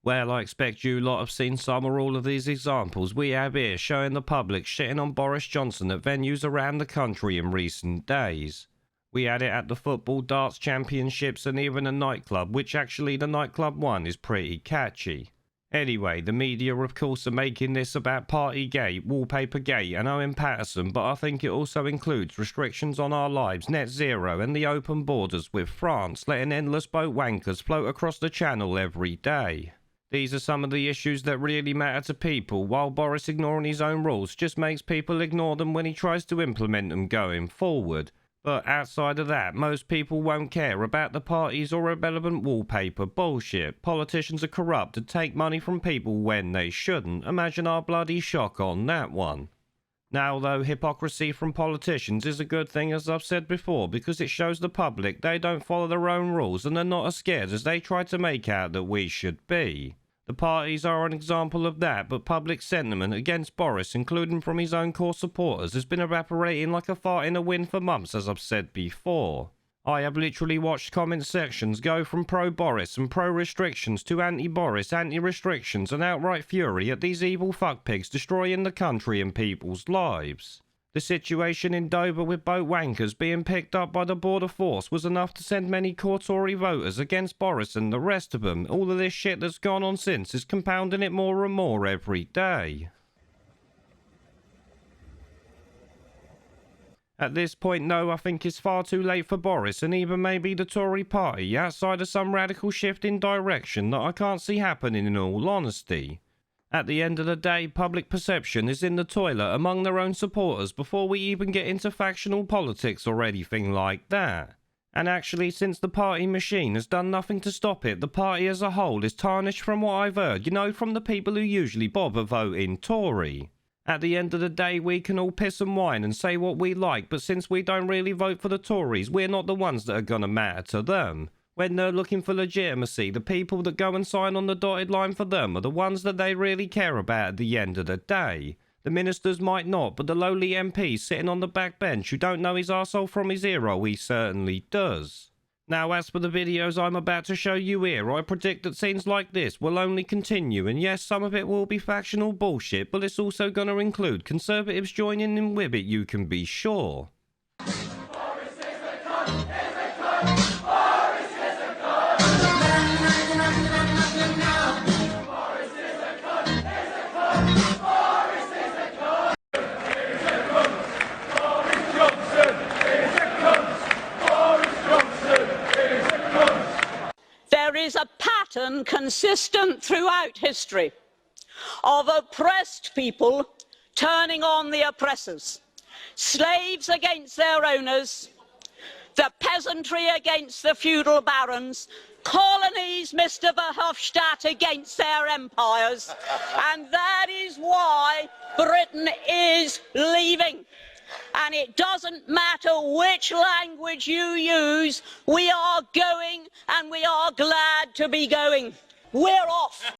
Well, I expect you lot have seen some or all of these examples we have here showing the public shitting on Boris Johnson at venues around the country in recent days. We had it at the football darts championships and even a nightclub, which actually the nightclub one is pretty catchy. Anyway, the media of course are making this about Partygate, Wallpapergate and Owen Paterson, but I think it also includes restrictions on our lives, net zero and the open borders with France, letting endless boat wankers float across the channel every day. These are some of the issues that really matter to people, while Boris ignoring his own rules just makes people ignore them when he tries to implement them going forward. But outside of that, most people won't care about the parties or irrelevant wallpaper bullshit. Politicians are corrupt and take money from people when they shouldn't. Imagine our bloody shock on that one. Now though, hypocrisy from politicians is a good thing, as I've said before, because it shows the public they don't follow their own rules and they're not as scared as they try to make out that we should be. The parties are an example of that, but public sentiment against Boris, including from his own core supporters, has been evaporating like a fart in a wind for months, as I've said before. I have literally watched comment sections go from pro-Boris and pro-restrictions to anti-Boris, anti-restrictions and outright fury at these evil fuckpigs destroying the country and people's lives. The situation in Dover with boat wankers being picked up by the border force was enough to send many core Tory voters against Boris and the rest of them. All of this shit that's gone on since is compounding it more and more every day. At this point, no, I think it's far too late for Boris and even maybe the Tory party, outside of some radical shift in direction that I can't see happening in all honesty. At the end of the day, public perception is in the toilet among their own supporters before we even get into factional politics or anything like that. And actually, since the party machine has done nothing to stop it, the party as a whole is tarnished from what I've heard, you know, from the people who usually bother voting Tory. At the end of the day, we can all piss and whine and say what we like, but since we don't really vote for the Tories, we're not the ones that are gonna matter to them. When they're looking for legitimacy, the people that go and sign on the dotted line for them are the ones that they really care about at the end of the day. The ministers might not, but the lowly MP sitting on the back bench who don't know his arsehole from his earhole, he certainly does. Now, as for the videos I'm about to show you here, I predict that scenes like this will only continue, and yes, some of it will be factional bullshit, but it's also going to include Conservatives joining in with it, you can be sure. There is a pattern consistent throughout history of oppressed people turning on the oppressors, slaves against their owners, the peasantry against the feudal barons, colonies, Mr. Verhofstadt, against their empires, and that is why Britain is leaving. And it doesn't matter which language you use, we are going and we are glad to be going. We're off.